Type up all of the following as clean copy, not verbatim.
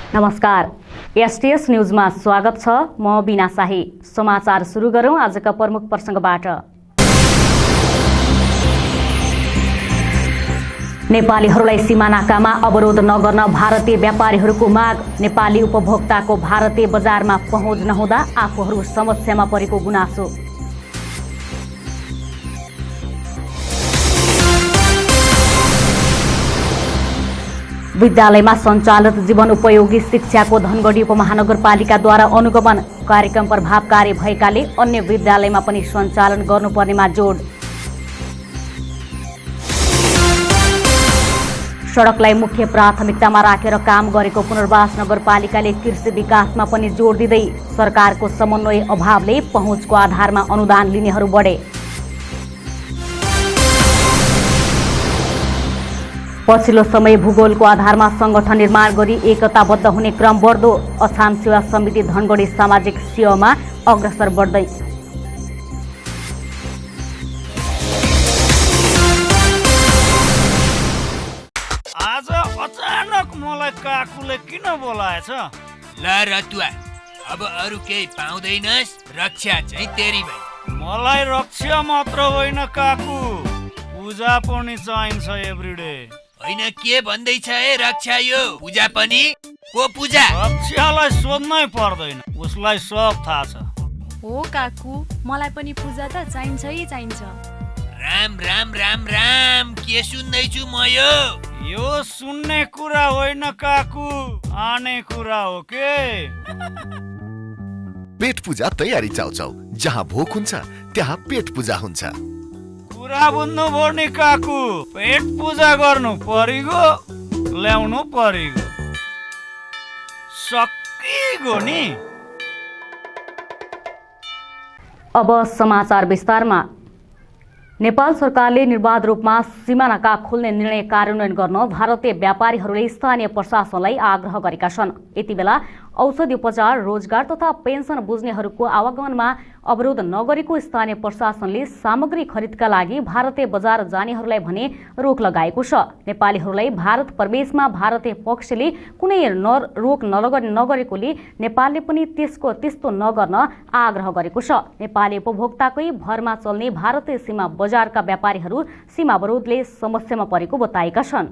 नमस्कार, एसटीएस न्यूजमा स्वागत छ। म बिना शाही। समाचार सुरु गरौं आजका प्रमुख प्रसंगबाट। नेपालीहरूलाई सीमानाकामा अवरोध नगर्न भारतीय व्यापारीहरूको माग। नेपाली उपभोक्ताको भारतीय बजारमा पहुँच नहुँदा आफूहरू समस्यामा परेको गुनासो। विद्यालयमा सञ्चालित जीवन उपयोगी शिक्षाको धनगढी उपमहानगरपालिकाद्वारा अनुगमन। कार्यक्रम प्रभावकारी भएकाले अन्य विद्यालयमा पनि सञ्चालन गर्नुपर्नेमा जोड। सडकलाई मुख्य प्राथमिकतामा राखेर काम गरेको पुनर्वास नगरपालिकाले कृषि विकासमा पनि जोड दिँदै सरकारको समन्वय अभावले पहुँचको आधारमा अनुदान लिनेहरू बढे। पछिल्लो समय भूगोलको आधारमा संगठन निर्माण गरी एकताबद्ध हुने क्रम बढ्दो। अछाम सेवा समिति धनगढी सामाजिक सेवामा अग्रसर बढ्दै। आज अचानक मलाई काकुले किन बोलाएछ? ल रतुवा, अब अरू केही पाउँदैनस्, रक्षा चाहिँ तेरी भाइ। मलाई रक्षा मात्र होइन काकु, पूजा पनि चाहिन्छ एभ्रिडे। होइन के भन्दैछ है रक्षा? यो पूजा पनि? को पूजा? रक्षालाई सोध्नै पर्दैन, उसलाई सब थाहा छ। हो काकु, मलाई पनि पूजा त चाहिन्छै चाहिन्छ। राम राम राम राम, के सुन्दैछु म? यो सुन्ने कुरा होइन काकु, आने कुरा हो के? पेट पूजा तयारी चाउचाउ, जहाँ भोक हुन्छ त्यहाँ पेट पूजा हुन्छ। कुरा बुझ्नु पर्ने काकु, पेट पूजा गर्नु परिगो, ल्याउनु परिगो, सकिगो नि। अब समाचार विस्तारमा। नेपाल सरकारले निर्बाध रूपमा सीमानाका खोल्ने निर्णय कार्यान्वयन गर्न भारतीय व्यापारीहरूले स्थानीय प्रशासनलाई आग्रह गरेका छन्। यति बेला औषधि उपचार, रोजगार तथा पेन्सन बुझ्नेहरूको आवागमनमा अवरोध नगरेको स्थानीय प्रशासनले सामग्री खरिदका लागि भारतीय बजार जानेहरूलाई भने रोक लगाएको छ। नेपालीहरूलाई भारत प्रवेशमा भारतीय पक्षले कुनै रोक नगरेकोले नेपालले पनि त्यस्तो नगर्न आग्रह गरेको छ। नेपाली उपभोक्ताकै भरमा चल्ने भारतीय सीमा बजारका व्यापारीहरू सीमा अवरोधले समस्यामा परेको बताएका छन्।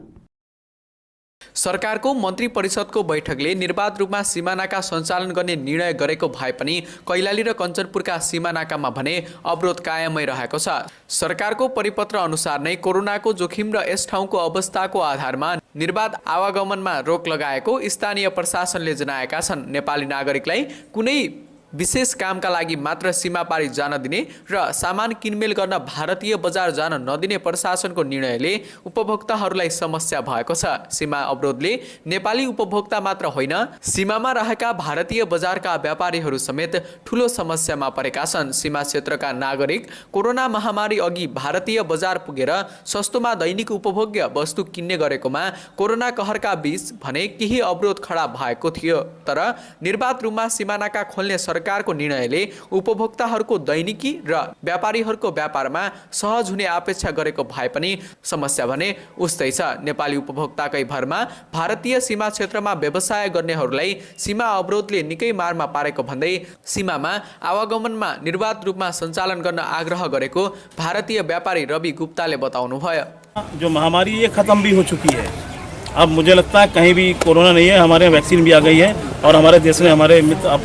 सरकारको मन्त्री परिषदको बैठकले निर्बाध रूपमा सीमानाका सञ्चालन गर्ने निर्णय गरेको भए पनि कैलाली र कञ्चनपुरका सीमानाकामा भने अवरोध कायमै रहेको छ। सरकारको परिपत्र अनुसार नै कोरोनाको जोखिम र यस ठाउँको अवस्थाको आधारमा निर्बाध आवागमनमा रोक लगाएको स्थानीय प्रशासनले जनाएका छन्। नेपाली नागरिकलाई कुनै विशेष कामका लागि मात्र सीमा पारी जान दिने र सामान किनमेल गर्न भारतीय बजार जान नदिने प्रशासनको निर्णयले उपभोक्ताहरूलाई समस्या भएको छ। सीमा अवरोधले नेपाली उपभोक्ता मात्र होइन, सीमामा रहेका भारतीय बजारका व्यापारीहरू समेत ठूलो समस्यामा परेका छन्। सीमा क्षेत्रका नागरिक कोरोना महामारी अघि भारतीय बजार पुगेर सस्तोमा दैनिक उपभोग्य वस्तु किन्ने गरेकोमा कोरोना कहरका बीच भने केही अवरोध खडा भएको थियो। तर निर्बाध रूपमा सीमानाका खोल्ने सरकारको निर्णयले उपभोक्ताहरूको दैनिकी र व्यापारीहरूको व्यापारमा सहज हुने अपेक्षा गरेको भए पनि समस्या भने उस्तै छ। नेपाली उपभोक्ताकै भरमा भारतीय सीमा क्षेत्रमा व्यवसाय गर्नेहरूलाई सीमा अवरोधले निकै मारमा पारेको भन्दै सीमामा आवागमनमा निर्बाध रूपमा सञ्चालन गर्न आग्रह गरेको भारतीय व्यापारी रवि गुप्ताले बताउनुभयो। जो महामारी ये खत्म भी हो चुकी है, अब मुझे लगता है कहीं भी कोरोना नहीं है। हमारे वैक्सीन भी आ गई है और हमारे देश ने हमारे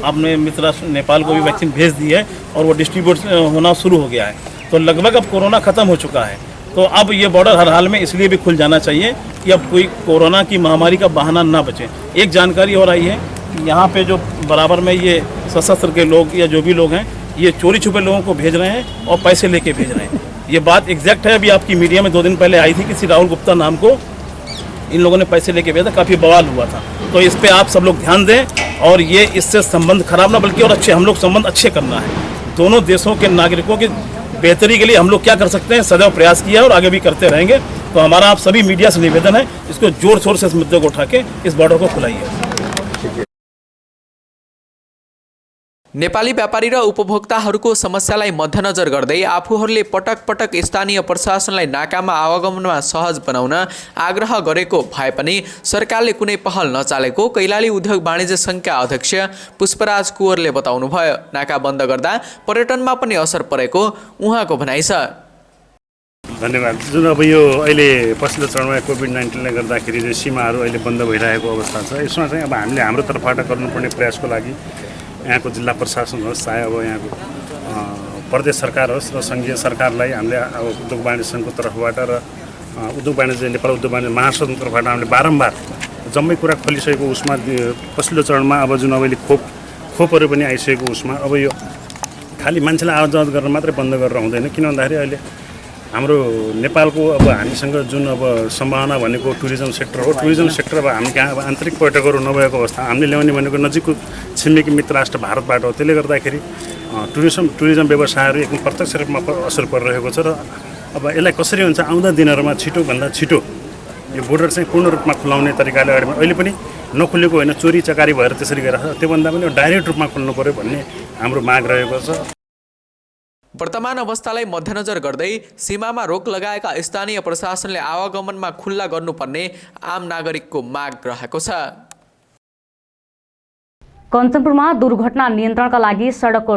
अपने मित्र राष्ट्र नेपाल को भी वैक्सीन भेज दी है और वो डिस्ट्रीब्यूट होना शुरू हो गया है। तो लगभग अब कोरोना ख़त्म हो चुका है। तो अब ये बॉर्डर हर हाल में इसलिए भी खुल जाना चाहिए कि अब कोई कोरोना की महामारी का बहाना ना बचे। एक जानकारी और आई है कि यहाँ पे जो बराबर में ये सशस्त्र के लोग या जो भी लोग हैं, ये चोरी छुपे लोगों को भेज रहे हैं और पैसे लेके भेज रहे हैं। ये बात एग्जैक्ट है। अभी आपकी मीडिया में 2 दिन पहले आई थी, किसी राहुल गुप्ता नाम को इन लोगों ने पैसे लेके भेजा, काफ़ी बवाल हुआ था। तो इस पे आप सब लोग ध्यान दें और ये इससे संबंध खराब ना बल्कि और अच्छे, हम लोग संबंध अच्छे करना है। दोनों देशों के नागरिकों की बेहतरी के लिए हम लोग क्या कर सकते हैं, सदैव प्रयास किया और आगे भी करते रहेंगे। तो हमारा आप सभी मीडिया से निवेदन है, इसको जोर शोर से इस मुद्दे को उठा के इस बॉर्डर को खुलाइए। नेपाली व्यापारी र उपभोक्ताहरूको समस्यालाई मध्यनजर गर्दै आफूहरूले पटक पटक स्थानीय प्रशासनलाई नाकामा आवागमनमा सहज बनाउन आग्रह गरेको भए पनि सरकारले कुनै पहल नचालेको कैलाली उद्योग वाणिज्य सङ्घका अध्यक्ष पुष्पराज कुँवरले बताउनुभयो। नाका बन्द गर्दा पर्यटनमा पनि असर परेको उहाँको भनाइ छ। धन्यवाद। जुन अब यो अहिले पछिल्लो चरणमा कोभिड-19ले गर्दाखेरि चाहिँ सीमाहरू अहिले बन्द भइरहेको अवस्था छ, यसमा चाहिँ अब हामीले हाम्रो तर्फबाट गर्नुपर्ने प्रयासको लागि यहाँको जिल्ला प्रशासन होस्, चाहे अब यहाँको प्रदेश सरकार होस् र सङ्घीय सरकारलाई हामीले अब उद्योग वाणिज्य सङ्घको तर्फबाट र उद्योग वाणिज्य नेपाल उद्योग वाणिज्य महासङ्घको तर्फबाट हामीले बारम्बार जम्मै कुरा खोलिसकेको उसमा पछिल्लो चरणमा अब जुन अहिले खोपहरू पनि आइसकेको उसमा अब यो खालि मान्छेलाई आवत जावत गर्न मात्रै बन्द गरेर हुँदैन। किन भन्दाखेरि अहिले हाम्रो नेपालको अब हामीसँग जुन अब सम्भावना भनेको टुरिज्म सेक्टर हो। टुरिज्म सेक्टर अब हामी कहाँ अब आन्तरिक पर्यटकहरू नभएको अवस्था हामीले ल्याउने भनेको नजिकको छिमेकी मित्र राष्ट्र भारतबाट हो। त्यसले गर्दाखेरि टुरिज्म व्यवसायहरू एकदम प्रत्यक्ष रूपमा असर परिरहेको छ र अब यसलाई कसरी हुन्छ आउँदा दिनहरूमा छिटोभन्दा छिटो यो बोर्डर चाहिँ पूर्ण रूपमा खुलाउने तरिकाले अहिले पनि नखुलेको होइन, चोरी चकारी भएर त्यसरी गइरहेको छ। त्योभन्दा पनि डाइरेक्ट रूपमा खोल्नु पऱ्यो भन्ने हाम्रो माग रहेको छ। वर्तमान अवस्थालाई मध्यनजर गर्दै सीमामा रोक लगाएका स्थानीय प्रशासनले आवागमनमा खुल्ला गर्नुपर्ने आम नागरिकको माग रहेको छ। कञ्चनपुरमा दुर्घटना नियन्त्रणका लागि सडकको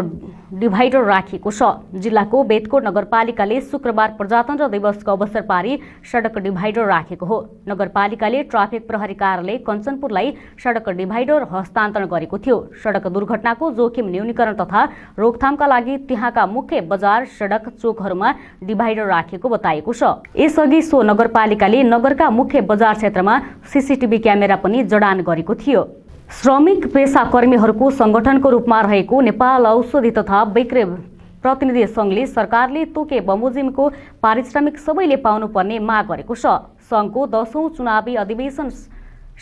डिभाइडर राखिएको छ। जिल्लाको बेतकोट नगरपालिकाले शुक्रबार प्रजातन्त्र दिवसको अवसर पारी सडक डिभाइडर राखेको हो। नगरपालिकाले ट्राफिक प्रहरी कार्यालय कञ्चनपुरलाई सडक डिभाइडर हस्तान्तरण गरेको थियो। सडक दुर्घटनाको जोखिम न्यूनीकरण तथा रोकथामका लागि त्यहाँका मुख्य बजार सडक चोकहरूमा डिभाइडर राखेको बताइएको छ। यसअघि सो नगरपालिकाले नगरका मुख्य बजार क्षेत्रमा सीसीटीभी क्यामेरा पनि जडान गरेको थियो। श्रमिक पेशा कर्मीहरूको संगठनको रूपमा रहेको नेपाल औषधि तथा विक्रय प्रतिनिधि संघले सरकारले तोके बमोजिमको पारिश्रमिक सबैले पाउनुपर्ने माग गरेको छ। संघको 10औं चुनावी अधिवेशन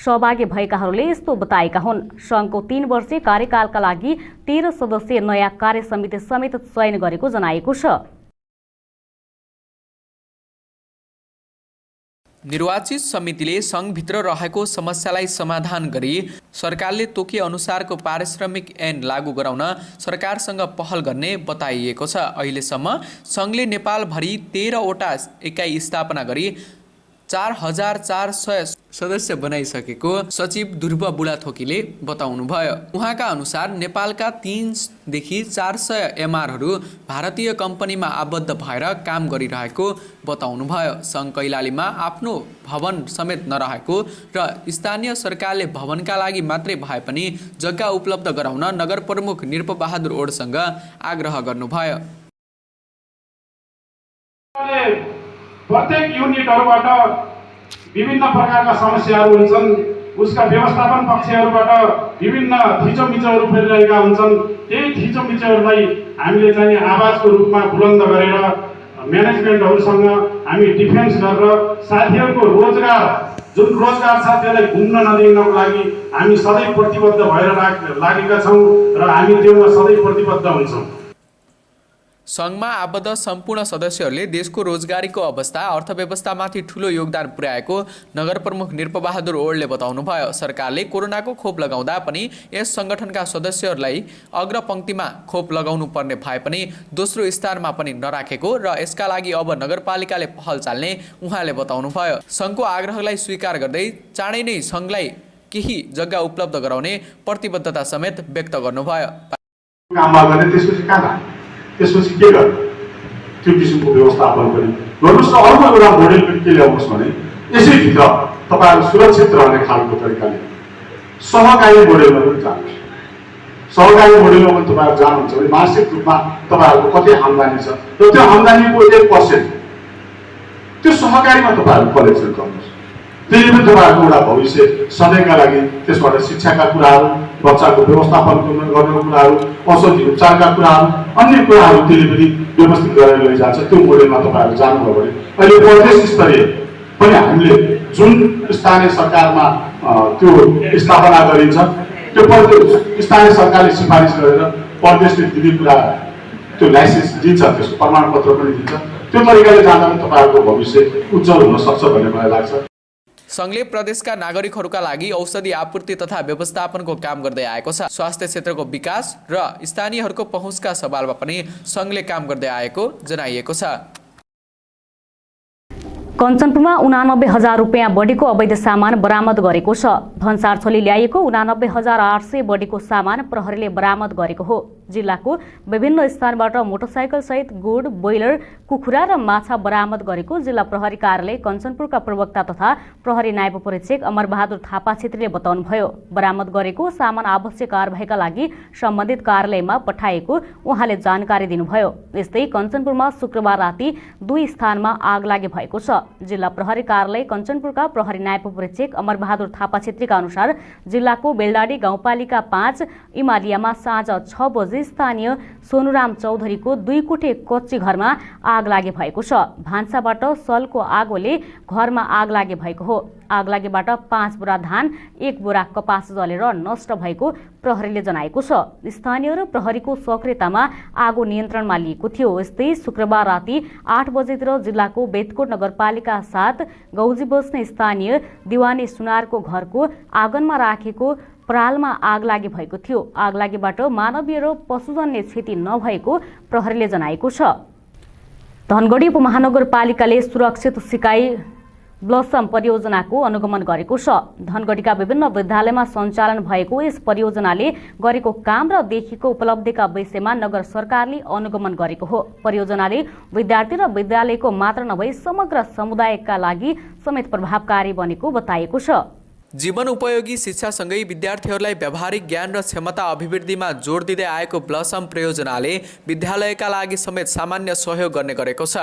सहभागी भएकाहरूले यस्तो बताएका हुन्। संघको 3 वर्षीय कार्यकालका लागि 13 सदस्यीय नयाँ कार्य समिति समेत चयन गरेको जनाएको छ। निर्वाचित समितिले सङ्घभित्र रहेको समस्यालाई समाधान गरी सरकारले तोके अनुसारको पारिश्रमिक ऐन लागू गराउन सरकारसँग पहल गर्ने बताइएको छ। अहिलेसम्म सङ्घले नेपालभरि 13 वटा एकाइ स्थापना गरी 4400 सदस्य बनाइसकेको सचिव ध्रुव बुढाथोकीले बताउनुभयो। उहाँका अनुसार नेपालका 3 देखि 400 एमआरहरू भारतीय कम्पनीमा आबद्ध भएर काम गरिरहेको बताउनुभयो। सङ्घ कैलालीमा आफ्नो भवन समेत नरहेको र स्थानीय सरकारले भवनका लागि मात्रै भए पनि जग्गा उपलब्ध गराउन नगर प्रमुख निरपबहादुर ओडसँग आग्रह गर्नुभयो। प्रत्येक युनिटहरूबाट विभिन्न प्रकारका समस्याहरू हुन्छन्। उसका व्यवस्थापन पक्षहरूबाट विभिन्न थिचोमिचोहरू फैलिरहेका हुन्छन्। त्यही थिचोमिचोहरूलाई हामीले चाहिँ आवाजको रूपमा बुलन्द गरेर म्यानेजमेन्टहरूसँग हामी डिफेन्स गरेर साथीहरूको रोजगार जुन रोजगार छ त्यसलाई घुम्न नदिनको लागि हामी सधैँ प्रतिबद्ध भएर लागेका छौँ र हामी त्योमा सधैँ प्रतिबद्ध हुन्छौँ। सङ्घमा आबद्ध सम्पूर्ण सदस्यहरूले देशको रोजगारीको अवस्था अर्थव्यवस्थामाथि ठूलो योगदान पुर्याएको नगर प्रमुख निरपबहादुर ओडले बताउनुभयो। सरकारले कोरोनाको खोप लगाउँदा पनि यस सङ्गठनका सदस्यहरूलाई अग्रपङ्क्तिमा खोप लगाउनु पर्ने भए पनि दोस्रो स्थानमा पनि नराखेको र यसका लागि अब नगरपालिकाले पहल चाल्ने उहाँले बताउनुभयो। सङ्घको आग्रहलाई स्वीकार गर्दै चाँडै नै सङ्घलाई केही जग्गा उपलब्ध गराउने प्रतिबद्धता समेत व्यक्त गर्नुभयो। त्यसपछि के गर्नु त्यो किसिमको व्यवस्थापन पनि गर्नुहोस् र अर्को एउटा मोडेल पनि के ल्याउनुहोस् भने यसैभित्र तपाईँहरू सुरक्षित रहने खालको तरिकाले सहकारी मोडेलमा पनि जानुहोस्। सहकारी मोडेलमा पनि तपाईँहरू जानुहुन्छ भने मासिक रूपमा तपाईँहरूको कति आम्दानी छ र त्यो आम्दानीको 1% त्यो सहकारीमा तपाईँहरू कलेक्सन गर्नुहोस्। त्यसले पनि तपाईँहरूको एउटा भविष्य सधैँका लागि त्यसबाट शिक्षाका कुराहरू, बच्चाको व्यवस्थापन गर्नेको कुराहरू, औषधि उपचारका कुराहरू, अन्य कुराहरू त्यसले पनि व्यवस्थित गरेर लैजान्छ। त्यो मोडेलमा तपाईँहरू जानुभयो भने अहिले प्रदेश स्तरीय पनि हामीले जुन स्थानीय सरकारमा त्यो स्थापना गरिन्छ त्यो प्रदेश स्थानीय सरकारले सिफारिस गरेर प्रदेशले दिने कुरा त्यो लाइसेन्स दिन्छ, त्यसको प्रमाणपत्र पनि दिन्छ। त्यो तरिकाले जाँदा पनि तपाईँहरूको भविष्य उज्जवल हुन सक्छ भन्ने मलाई लाग्छ। सङ्घले प्रदेशका नागरिकहरूका लागि औषधि आपूर्ति तथा व्यवस्थापनको काम गर्दै आएको छ। स्वास्थ्य क्षेत्रको विकास र स्थानीयहरूको पहुँचका सवालमा पनि सङ्घले काम गर्दै आएको जनाइएको छ। कञ्चनपुरमा 89,000 रुपियाँ बढीको अवैध सामान बरामद गरेको छ। भन्सार छोली ल्याएको 89,800 बढीको सामान प्रहरीले बरामद गरेको हो। जिल्लाको विभिन्न स्थानबाट मोटरसाइकल सहित गुड, बोइलर, कुखुरा र माछा बरामद गरेको जिल्ला प्रहरी कार्यालय कञ्चनपुरका प्रवक्ता तथा प्रहरी नायब परीक्षक अमरबहादुर थापा छेत्रीले बताउनुभयो। बरामद गरेको सामान आवश्यक कारबाहीका लागि सम्बन्धित कार्यालयमा पठाएको उहाँले जानकारी दिनुभयो। यस्तै कञ्चनपुरमा शुक्रबार राति 2 स्थानमा आग लागे भएको छ। जिल्ला प्रहरी कार्यालय कञ्चनपुरका प्रहरी नायब परीक्षक अमरबहादुर थापा छेत्रीका अनुसार जिल्लाको बेलडाडी गाउँपालिका 5 इमालियामा साँझ 6 बजे स्थानीय सोनुराम चौधरीको 2 कोठे कच्ची घरमा आग लागे भएको छ। भान्साबाट सलको आगोले घरमा आग लागे भएको हो। आग लागेबाट 5 बोरा धान, 1 बोरा कपास जलेर नष्ट भएको प्रहरीले जनाएको छ। स्थानीय र प्रहरीको सक्रियतामा आगो नियन्त्रणमा लिएको थियो। यस्तै शुक्रबार राति 8 बजेतिर जिल्लाको बेतकोट नगरपालिका 7 गौजी बस्ने स्थानीय दिवानी सुनारको घरको आँगनमा राखेको परालमा आग लागे भएको थियो। आग लागेबाट मानवीय र पशुजन्य क्षति नभएको प्रहरीले जनाएको छ। धनगढी उपमहानगरपालिकाले सुरक्षित सिकाइ ब्लसम परियोजनाको अनुगमन गरेको छ। धनगढीका विभिन्न विद्यालयमा सञ्चालन भएको यस परियोजनाले गरेको काम र देखिएको उपलब्धिका विषयमा नगर सरकारले अनुगमन गरेको हो। परियोजनाले विद्यार्थी र विद्यालयको मात्र नभई समग्र समुदायका लागि समेत प्रभावकारी बनेको बताइएको छ। जीवन उपयोगी शिक्षासँगै विद्यार्थीहरूलाई व्यावहारिक ज्ञान र क्षमता अभिवृद्धिमा जोड दिँदै आएको ब्लसम परियोजनाले विद्यालयका लागि समेत सामान्य सहयोग गर्ने गरेको छ।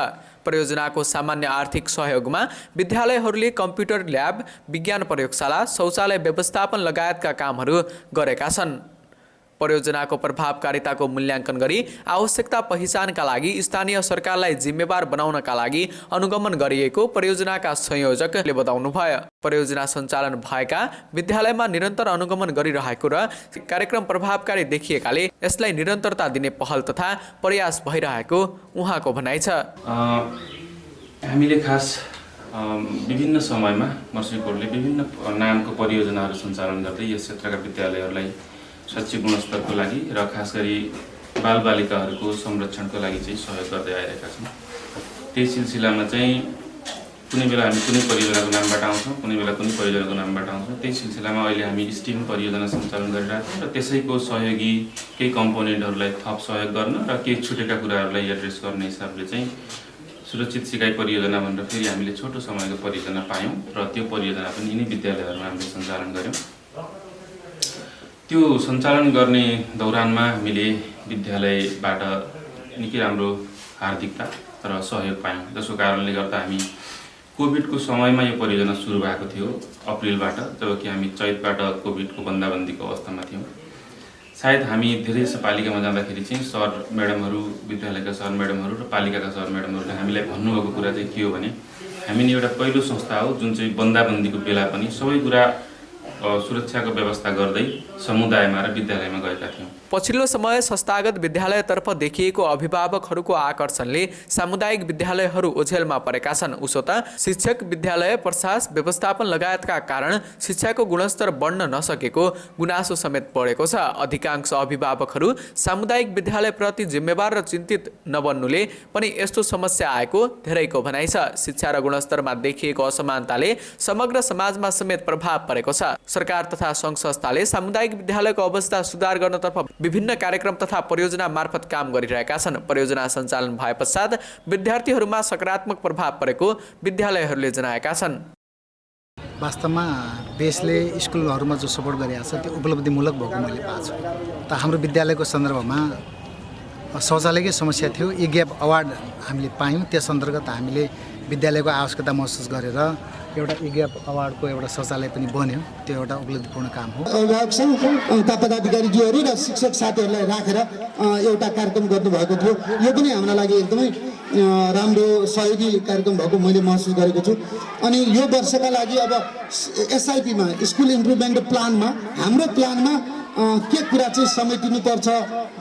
परियोजनाको सामान्य आर्थिक सहयोगमा विद्यालयहरूले कम्प्युटर ल्याब, विज्ञान प्रयोगशाला, शौचालय व्यवस्थापन लगायतका कामहरू गरेका छन्। परियोजनाको प्रभावकारिताको मूल्याङ्कन गरी आवश्यकता पहिचानका लागि स्थानीय सरकारलाई जिम्मेवार बनाउनका लागि अनुगमन गरिएको परियोजनाका संयोजकले बताउनुभयो। परियोजना सञ्चालन भएका विद्यालयमा निरन्तर अनुगमन गरिरहेको र कार्यक्रम प्रभावकारी देखिएकाले यसलाई निरन्तरता दिने पहल तथा प्रयास भइरहेको उहाँको भनाइ छ। हामीले खास विभिन्न समयमा मर्सीकोटले विभिन्न नामको परियोजनाहरू सञ्चालन गर्दै यस क्षेत्रका विद्यालयहरूलाई शैक्षिक गुणस्तरको लागि र खास गरी बालबालिकाहरूको संरक्षणको लागि चाहिँ सहयोग गर्दै आइरहेका छौँ। त्यही सिलसिलामा चाहिँ कुनै बेला हामी कुनै परियोजनाको नामबाट आउँछौँ, कुनै बेला कुनै परियोजनाको नामबाट आउँछौँ। त्यही सिलसिलामा अहिले हामी स्टिम परियोजना सञ्चालन गरिरहेका छौँ र त्यसैको सहयोगी केही कम्पोनेन्टहरूलाई थप सहयोग गर्न र केही छुटेका कुराहरूलाई एड्रेस गर्ने हिसाबले चाहिँ सुरक्षित सिकाइ परियोजना भनेर फेरि हामीले छोटो समयको परियोजना पायौँ र त्यो परियोजना पनि यिनै विद्यालयहरूमा हामीले सञ्चालन गऱ्यौँ। त्यो सञ्चालन गर्ने दौरानमा हामीले विद्यालयबाट निकै राम्रो हार्दिकता र सहयोग पायौँ, जसको कारणले गर्दा हामी कोभिडको समयमा यो परियोजना सुरु भएको थियो अप्रिलबाट, जबकि हामी चैतबाट कोभिडको बन्दाबन्दीको अवस्थामा थियौँ। सायद हामी धेरै पालिकामा जाँदाखेरि चाहिँ सर म्याडमहरू, विद्यालयका सर म्याडमहरू र पालिकाका सर म्याडमहरूले हामीलाई भन्नुभएको कुरा चाहिँ के हो भने हामी नि एउटा पहिलो संस्था हो जुन चाहिँ बन्दाबन्दीको बेला पनि सबै कुरा सुरक्षाको व्यवस्था गर्दै समुदायमा र विद्यालयमा गएका थियौँ। पछिल्लो समय संस्थागत विद्यालयतर्फ देखिएको अभिभावकहरूको आकर्षणले सामुदायिक विद्यालयहरू ओझेलमा परेका छन्। उसो त शिक्षक, विद्यालय प्रशासन, व्यवस्थापन लगायतका कारण शिक्षाको गुणस्तर बढ्न नसकेको गुनासो समेत बढेको छ। अधिकांश अभिभावकहरू सामुदायिक विद्यालयप्रति जिम्मेवार र चिन्तित नबन्नुले पनि यस्तो समस्या आएको धेरैको भनाइ छ। शिक्षा र गुणस्तरमा देखिएको असमानताले समग्र समाजमा समेत प्रभाव परेको छ। सरकार तथा सङ्घ संस्थाले सामुदायिक विद्यालयको अवस्था सुधार गर्नतर्फ विभिन्न कार्यक्रम तथा परियोजना मार्फत काम गरिरहेका छन्। परियोजना सञ्चालन भए पश्चात विद्यार्थीहरूमा सकारात्मक प्रभाव परेको विद्यालयहरूले जनाएका छन्। वास्तवमा देशले स्कुलहरूमा जो सपोर्ट गरिरहेको छ त्यो उपलब्धिमूलक भएको मैले पाएको छु। त हाम्रो विद्यालयको सन्दर्भमा शौचालयकै समस्या थियो, ई ग्याप अवार्ड हामीले पायौँ। त्यस अन्तर्गत हामीले विद्यालयको आवश्यकता महसुस गरेर एउटा ई ग्याप अवार्डको एउटा शौचालय पनि बन्यो। त्यो एउटा उपलब्धिपूर्ण काम हो। अभिभावक सङ्घ पदाधिकारीज्यूहरू र शिक्षक साथीहरूलाई राखेर एउटा कार्यक्रम गर्नुभएको थियो। यो पनि हाम्रो लागि एकदमै राम्रो सहयोगी कार्यक्रम भएको मैले महसुस गरेको छु। अनि यो वर्षका लागि अब एसआइपीमा स्कुल इम्प्रुभमेन्ट प्लानमा हाम्रो प्लानमा के कुरा चाहिँ समेटिनुपर्छ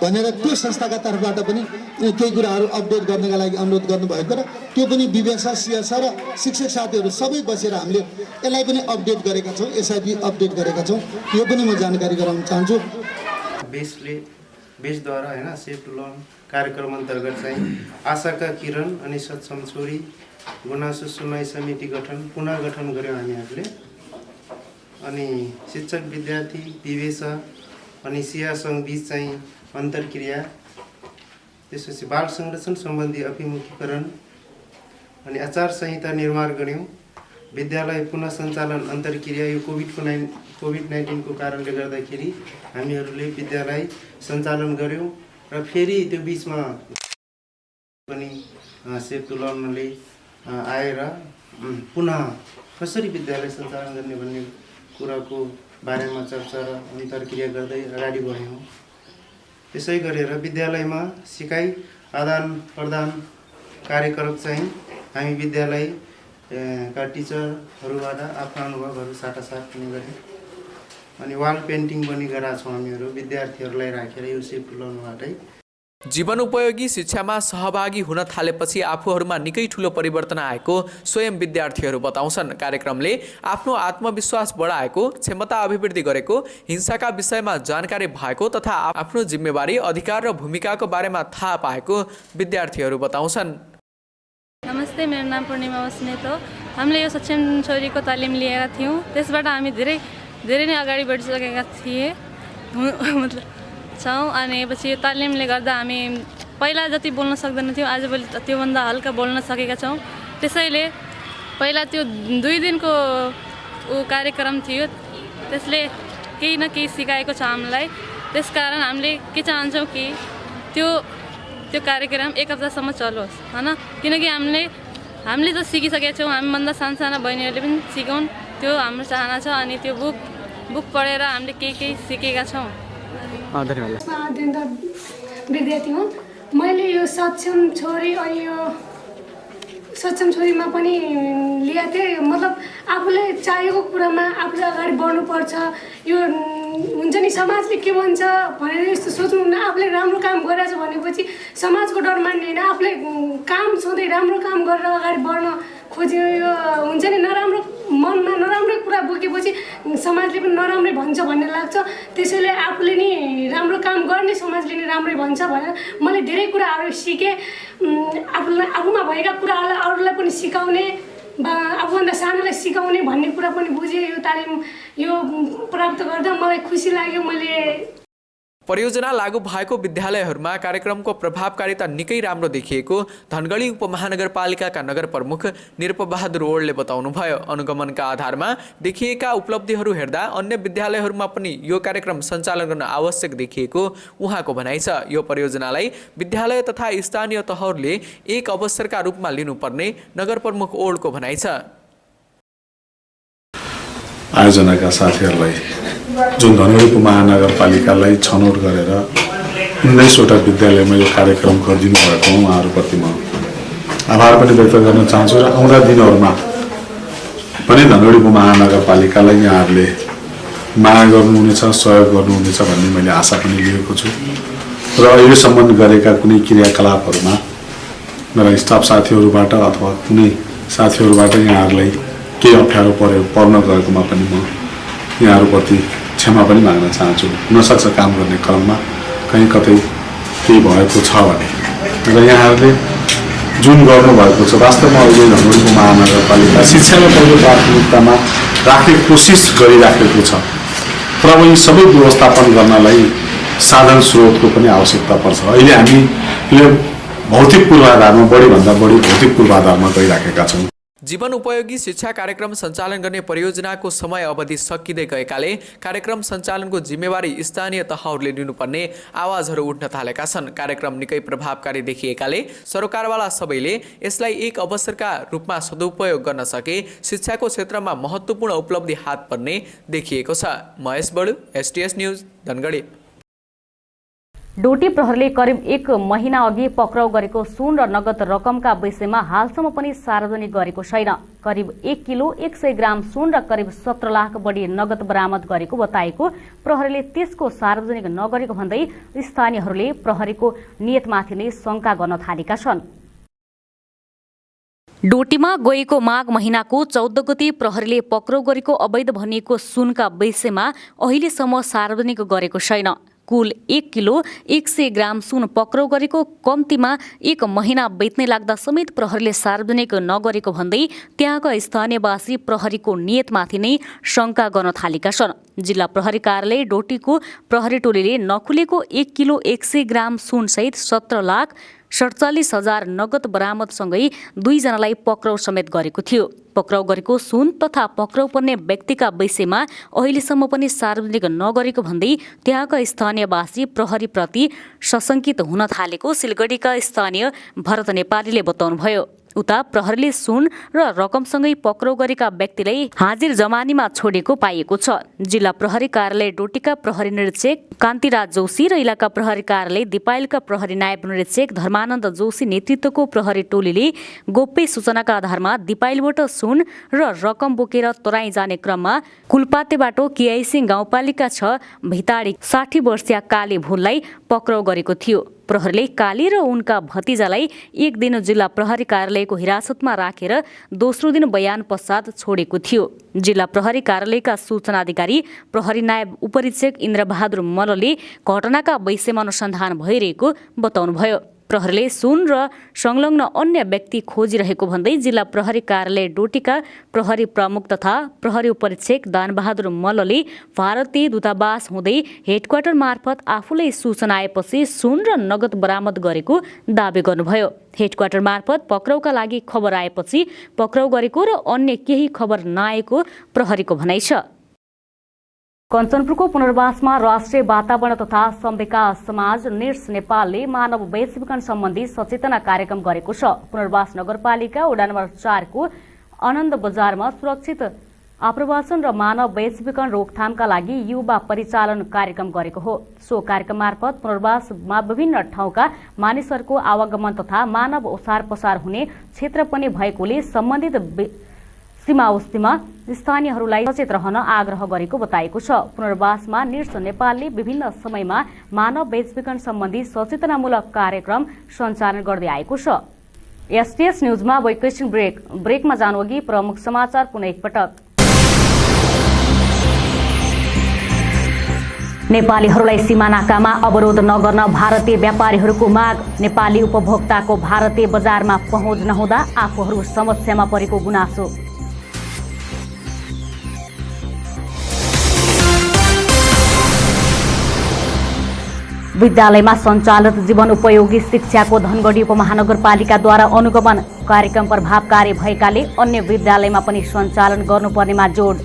भनेर त्यो संस्थाका तर्फबाट पनि केही कुराहरू अपडेट गर्नका लागि अनुरोध गर्नुभएको र त्यो पनि विवेक छ, सिया छ र शिक्षक साथीहरू सबै बसेर हामीले यसलाई पनि अपडेट गरेका छौँ, एसआइपी अपडेट गरेका छौँ। यो पनि म जानकारी गराउन चाहन्छु। बेसद्वारा होइन सेफ टु लर्न कार्यक्रम अन्तर्गत चाहिँ आशाका किरण अनि सक्षम छोरी गुनासो सुनवाई समिति पुनः गठन गऱ्यौँ हामीहरूले। अनि शिक्षक विद्यार्थी विवेचा अनि सिया सङ्घ बिच चाहिँ अन्तर्क्रिया, त्यसपछि बाल संरक्षण सम्बन्धी अभिमुखीकरण अनि आचार संहिता निर्माण गऱ्यौँ। विद्यालय पुनः सञ्चालन अन्तर्क्रिया यो कोभिड-19 को कारणले गर्दाखेरि हामीहरूले विद्यालय सञ्चालन गऱ्यौँ र फेरि त्यो बिचमा पनि सेफ टु लर्नले आएर पुनः कसरी विद्यालय सञ्चालन गर्ने भन्ने कुराको बारेमा चर्चा र अन्तर्क्रिया गर्दै अगाडि बढ्यौँ। त्यसै गरेर विद्यालयमा सिकाइ आदान प्रदान कार्यक्रम चाहिँ हामी विद्यालय का टिचरहरूबाट आफ्नो अनुभवहरू साटासाट पनि गऱ्यौँ। अनि वाल पेन्टिङ पनि गराएको छौँ हामीहरू विद्यार्थीहरूलाई राखेर यो सेफ टु लर्नबाटै। जीवनोपयोगी शिक्षामा सहभागी हुन थालेपछि आफूहरूमा निकै ठूलो परिवर्तन आएको स्वयं विद्यार्थीहरू बताउँछन्। कार्यक्रमले आफ्नो आत्मविश्वास बढाएको, क्षमता अभिवृद्धि गरेको, हिंसाका विषयमा जानकारी भएको तथा आफ्नो जिम्मेवारी, अधिकार र भूमिकाको बारेमा थाहा पाएको विद्यार्थीहरू बताउँछन्। नमस्ते, मेरो नाम पूर्णिमा बस्नेत हो। हामीले यो सक्षम छोरीको तालिम लिएका थियौँ, त्यसबाट हामी धेरै नै अगाडि बढिसकेका मतलब छौँ। अनि पछि यो तालिमले गर्दा हामी पहिला जति बोल्न सक्दैन थियौँ, आजभोलि त्योभन्दा हल्का बोल्न सकेका छौँ। त्यसैले पहिला त्यो 2 दिनको कार्यक्रम थियो, त्यसले केही न केही सिकाएको छ हामीलाई। त्यसकारण हामीले के चाहन्छौँ कि त्यो कार्यक्रम 1 हप्तासम्म चलोस् हैन, किनकि हामीले त सिकिसकेका छौँ, हामीभन्दा साना बहिनीहरूले पनि सिकाउन्, त्यो हाम्रो चाहना छ। अनि त्यो बुक पढेर हामीले केही सिकेका छौँ। धन्यवाद। विद्यार्थी हुँ मैले यो सक्षम छोरी अनि यो सक्षम छोरीमा पनि लिएको थिएँ। मतलब आफूले चाहेको कुरामा आफूले अगाडि बढ्नुपर्छ। यो हुन्छ नि समाजले के भन्छ भनेर यस्तो सोच्नु हुन्न। आफूले राम्रो काम गरिरहेछ भनेपछि समाजको डर मान्ने होइन, आफूले काम सधैँ राम्रो काम गरेर अगाडि बढ्न खोज्यो। यो हुन्छ नि नराम्रो मनमा नराम्रो कुरा बोकेपछि समाजले पनि नराम्रै भन्छ भन्ने लाग्छ। त्यसैले आफूले नि राम्रो काम गर्ने समाजले नि राम्रै भन्छ भनेर मैले धेरै कुराहरू सिकेँ। आफूमा भएका कुराहरूलाई अरूलाई पनि सिकाउने, आफूभन्दा सानोलाई सिकाउने भन्ने कुरा पनि बुझेँ। यो तालिम यो प्राप्त गर्दा मलाई खुसी लाग्यो। मैले परियोजना लागू भएको विद्यालयहरूमा कार्यक्रमको प्रभावकारिता निकै राम्रो देखिएको धनगढी उपमहानगरपालिकाका नगर प्रमुख निरपबहादुर ओडले बताउनुभयो। अनुगमनका आधारमा देखिएका उपलब्धिहरू हेर्दा अन्य विद्यालयहरूमा पनि यो कार्यक्रम सञ्चालन गर्न आवश्यक देखिएको उहाँको भनाइ छ। यो परियोजनालाई विद्यालय तथा स्थानीय तहहरूले एक अवसरका रूपमा लिनुपर्ने नगर प्रमुख ओडको भनाइ छ। आयोजनाका साथीहरूलाई जुन धनगढी उपमहानगरपालिकालाई छनौट गरेर 19वटा विद्यालयमा यो कार्यक्रम गरिदिनु भएको उहाँहरूप्रति म आभार पनि व्यक्त गर्न चाहन्छु। र आउँदा दिनहरूमा पनि धनगढी उपमहानगरपालिकालाई यहाँहरूले माया गर्नुहुनेछ, सहयोग गर्नुहुनेछ भन्ने मैले आशा पनि लिएको छु। र अहिलेसम्म गरेका कुनै क्रियाकलापहरूमा मेरा स्टाफ साथीहरूबाट अथवा कुनै साथीहरूबाट यहाँहरूलाई केही अप्ठ्यारो पर्न गएकोमा पनि म यहाँहरूप्रति क्षमा पनि माग्न चाहन्छु। हुनसक्छ काम गर्ने क्रममा कहीँ कतै केही भएको छ भने। र यहाँहरूले जुन गर्नुभएको छ वास्तवमा अहिले धनगढी उपमहानगरपालिका शिक्षालाई पहिलो प्राथमिकतामा राख्ने कोसिस गरिराखेको छ। तर अब यी सबै व्यवस्थापन गर्नलाई साधन स्रोतको पनि आवश्यकता पर्छ। अहिले हामीले भौतिक पूर्वाधारमा बढीभन्दा बढी भौतिक पूर्वाधारमा गइराखेका छौँ। जीवन उपयोगी शिक्षा कार्यक्रम सञ्चालन गर्ने परियोजनाको समय अवधि सकिँदै गएकाले कार्यक्रम सञ्चालनको जिम्मेवारी स्थानीय तहहरूले लिनुपर्ने आवाजहरू उठ्न थालेका छन्। कार्यक्रम निकै प्रभावकारी देखिएकाले सरकारवाला सबैले यसलाई एक अवसरका रूपमा सदुपयोग गर्न सके शिक्षाको क्षेत्रमा महत्त्वपूर्ण उपलब्धि हात पर्ने देखिएको छ। महेश बडु, STS न्युज, धनगढी। डोटी प्रहरीले करिब 1 महिना अघि पक्राउ गरेको सुन र नगद रकमका विषयमा हालसम्म पनि सार्वजनिक गरेको छैन। करिब 1 किलो 100 ग्राम सुन र करिब 17 लाख बढी नगद बरामद गरेको बताएको प्रहरीले त्यसको सार्वजनिक नगरेको भन्दै स्थानीयहरूले प्रहरीको नियतमाथि नै शंका गर्न थालेका छन्। डोटीमा गएको माघ महिनाको 14 गते प्रहरीले पक्राउ गरेको अवैध भनिएको सुनका विषयमा अहिलेसम्म सार्वजनिक गरेको छैन। कुल 1 किलो 100 ग्राम सुन पक्राउ गरेको कम्तीमा 1 महिना बित्नै लाग्दा समेत प्रहरीले सार्वजनिक नगरेको भन्दै त्यहाँका स्थानीयवासी प्रहरीको नियतमाथि नै शंका गर्न थालेका छन्। जिल्ला प्रहरी कार्यालय डोटीको प्रहरी टोलीले नखुलेको 1 किलो 100 ग्राम सुनसहित 17,47,000 नगद बरामदसँगै 2 जनालाई पक्राउ समेत गरेको थियो। पक्राउ गरेको सुन तथा पक्राउ पर्ने व्यक्तिका विषयमा अहिलेसम्म पनि सार्वजनिक नगरेको भन्दै त्यहाँका स्थानीयवासी प्रहरीप्रति सशंकित हुन थालेको सिलगढीका स्थानीय भरत नेपालीले बताउनुभयो। उता प्रहरीले सुन र रकमसँगै पक्राउ गरेका व्यक्तिलाई हाजिर जमानीमा छोडेको पाइएको छ। जिल्ला प्रहरी कार्यालय डोटीका प्रहरी निरीक्षक कान्तिराज जोशी र इलाका प्रहरी कार्यालय दिपायलका प्रहरी नायब निरीक्षक धर्मानन्द जोशी नेतृत्वको प्रहरी टोलीले गोप्य सूचनाका आधारमा दिपायलबाट सुन र रकम बोकेर तराई जाने क्रममा कुलपातेबाट केआइसिङ गाउँपालिका 6 भिताडी 60 वर्षीय काली भुललाई पक्राउ गरेको थियो। प्रहरीले काली र उनका भतिजालाई एक दिन जिल्ला प्रहरी कार्यालयको हिरासतमा राखेर दोस्रो दिन बयान पश्चात छोडेको थियो। जिल्ला प्रहरी कार्यालयका सूचना अधिकारी प्रहरी नायब उपरीक्षक इन्द्रबहादुर मल्लले घटनाका विषयमा अनुसन्धान भइरहेको बताउनुभयो। प्रहरीले सुन र संलग्न अन्य व्यक्ति खोजिरहेको भन्दै जिल्ला प्रहरी कार्यालय डोटीका प्रहरी प्रमुख तथा प्रहरी उपरीक्षक दानबहादुर मल्लले भारतीय दूतावास हुँदै हेडक्वार्टर मार्फत आफूलाई सूचना आएपछि सुन र नगद बरामद गरेको दावी गर्नुभयो। हेडक्वार्टर मार्फत पक्राउका लागि खबर आएपछि पक्राउ गरेको र अन्य केही खबर नआएको प्रहरीको भनाइ छ। कञ्चनपुरको पुनर्वासमा राष्ट्रिय वातावरण तथा संविकास समाज निर्स नेपालले मानव बेचबिखन सम्बन्धी सचेतना कार्यक्रम गरेको छ। पुनर्वास नगरपालिका वडा नम्बर 4 को आनन्द बजारमा सुरक्षित आप्रवासन र मानव बेचबिखन रोकथामका लागि युवा परिचालन कार्यक्रम गरेको हो। सो कार्यक्रम मार्फत पुनर्वासमा विभिन्न ठाउँका मानिसहरूको आवागमन तथा मानव ओसार पसार हुने क्षेत्र पनि भएकोले सम्बन्धित सीमावस्थीमा स्थानीयहरूलाई सचेत रहन आग्रह गरेको बताएको छ। पुनर्वासमा निर्स नेपालले विभिन्न समयमा मानव बेचबिखन सम्बन्धी सचेतनामूलक कार्यक्रम सञ्चालन गर्दै आएको छ। एसटीएस न्यूजमा वैकल्पिक ब्रेकमा जानुअघि प्रमुख समाचार पुनः एकपटक। नेपालीहरूलाई सीमानाकामा अवरोध नगर्न भारतीय व्यापारीहरूको माग। नेपाली उपभोक्ताको भारतीय बजारमा पहुँच नहुँदा आफूहरू समस्यामा परेको गुनासो। विद्यालयमा सञ्चालित जीवन उपयोगी शिक्षाको धनगढी उपमहानगरपालिकाद्वारा अनुगमन कार्यक्रम प्रभावकारी भएकाले अन्य विद्यालयमा पनि सञ्चालन गर्नुपर्नेमा जोड।